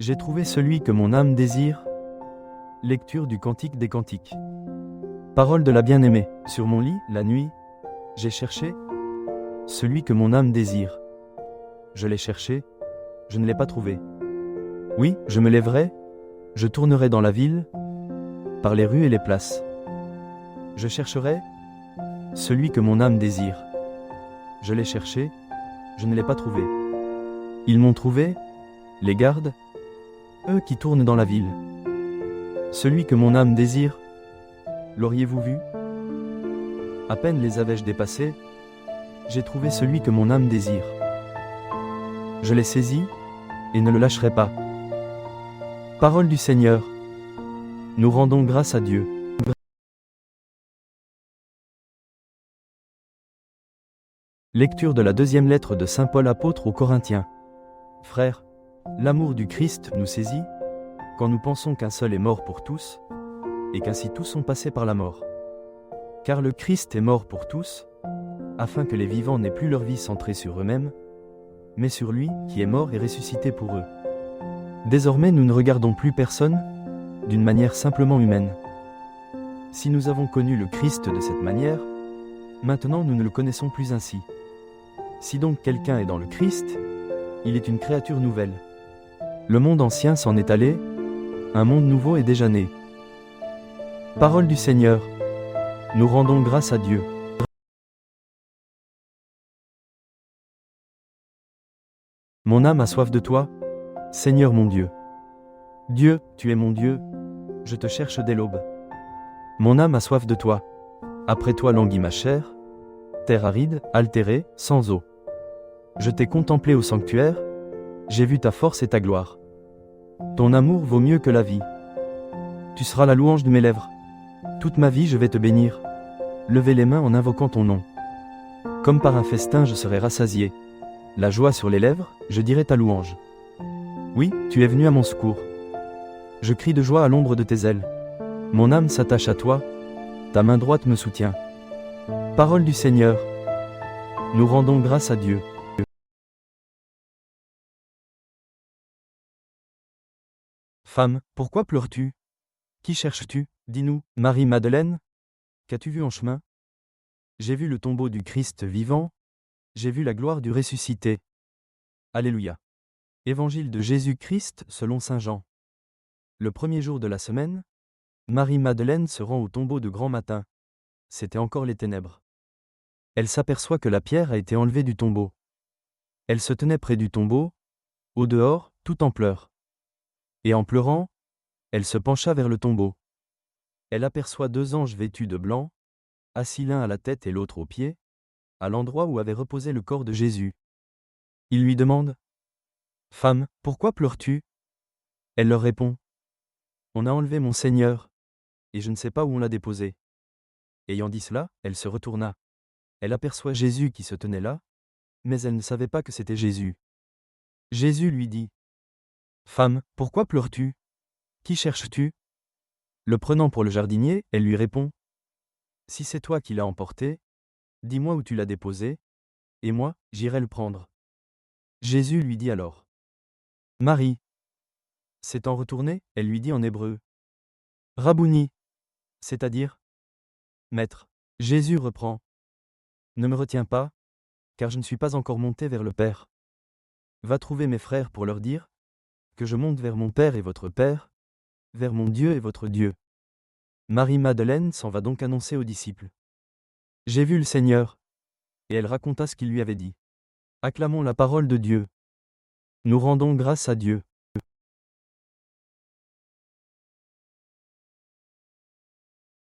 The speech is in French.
J'ai trouvé celui que mon âme désire. Lecture du Cantique des Cantiques. Parole de la bien-aimée. Sur mon lit, la nuit, j'ai cherché celui que mon âme désire. Je l'ai cherché, je ne l'ai pas trouvé. Oui, je me lèverai, je tournerai dans la ville, par les rues et les places. Je chercherai celui que mon âme désire. Je l'ai cherché, je ne l'ai pas trouvé. Ils m'ont trouvé, les gardes, eux qui tournent dans la ville. Celui que mon âme désire, l'auriez-vous vu? À peine les avais-je dépassés, j'ai trouvé celui que mon âme désire. Je l'ai saisi, et ne le lâcherai pas. Parole du Seigneur. Nous rendons grâce à Dieu. Lecture de la deuxième lettre de Saint Paul apôtre aux Corinthiens. Frères, l'amour du Christ nous saisit, quand nous pensons qu'un seul est mort pour tous, et qu'ainsi tous sont passés par la mort. Car le Christ est mort pour tous, afin que les vivants n'aient plus leur vie centrée sur eux-mêmes, mais sur lui qui est mort et ressuscité pour eux. Désormais nous ne regardons plus personne d'une manière simplement humaine. Si nous avons connu le Christ de cette manière, maintenant nous ne le connaissons plus ainsi. Si donc quelqu'un est dans le Christ, il est une créature nouvelle. Le monde ancien s'en est allé, un monde nouveau est déjà né. Parole du Seigneur. Nous rendons grâce à Dieu. Mon âme a soif de toi, Seigneur mon Dieu. Dieu, tu es mon Dieu, je te cherche dès l'aube. Mon âme a soif de toi. Après toi languit ma chair, terre aride, altérée, sans eau. Je t'ai contemplé au sanctuaire, j'ai vu ta force et ta gloire. Ton amour vaut mieux que la vie. Tu seras la louange de mes lèvres. Toute ma vie je vais te bénir. Lever les mains en invoquant ton nom. Comme par un festin je serai rassasié. La joie sur les lèvres, je dirai ta louange. Oui, tu es venu à mon secours. Je crie de joie à l'ombre de tes ailes. Mon âme s'attache à toi, ta main droite me soutient. Parole du Seigneur. Nous rendons grâce à Dieu. Femme, pourquoi pleures-tu? Qui cherches-tu? Dis-nous, Marie-Madeleine. Qu'as-tu vu en chemin? J'ai vu le tombeau du Christ vivant, j'ai vu la gloire du ressuscité. Alléluia. Évangile de Jésus-Christ selon saint Jean. Le premier jour de la semaine, Marie-Madeleine se rend au tombeau de grand matin. C'était encore les ténèbres. Elle s'aperçoit que la pierre a été enlevée du tombeau. Elle se tenait près du tombeau, au dehors, tout en pleurs. Et en pleurant, elle se pencha vers le tombeau. Elle aperçoit deux anges vêtus de blanc, assis l'un à la tête et l'autre aux pieds, à l'endroit où avait reposé le corps de Jésus. Ils lui demandent: « Femme, pourquoi pleures-tu » Elle leur répond: « On a enlevé mon Seigneur, et je ne sais pas où on l'a déposé. » Ayant dit cela, elle se retourna. Elle aperçoit Jésus qui se tenait là, mais elle ne savait pas que c'était Jésus. Jésus lui dit: « Femme, pourquoi pleures-tu? Qui cherches-tu » Le prenant pour le jardinier, elle lui répond: « Si c'est toi qui l'as emporté, dis-moi où tu l'as déposé, et moi, j'irai le prendre. » Jésus lui dit alors: « Marie. » S'étant retournée, elle lui dit en hébreu: « Rabouni », c'est-à-dire « Maître. » Jésus reprend: « Ne me retiens pas, car je ne suis pas encore monté vers le Père. Va trouver mes frères pour leur dire que je monte vers mon Père et votre Père, vers mon Dieu et votre Dieu. » Marie-Madeleine s'en va donc annoncer aux disciples: « J'ai vu le Seigneur. » Et elle raconta ce qu'il lui avait dit. Acclamons la parole de Dieu. Nous rendons grâce à Dieu.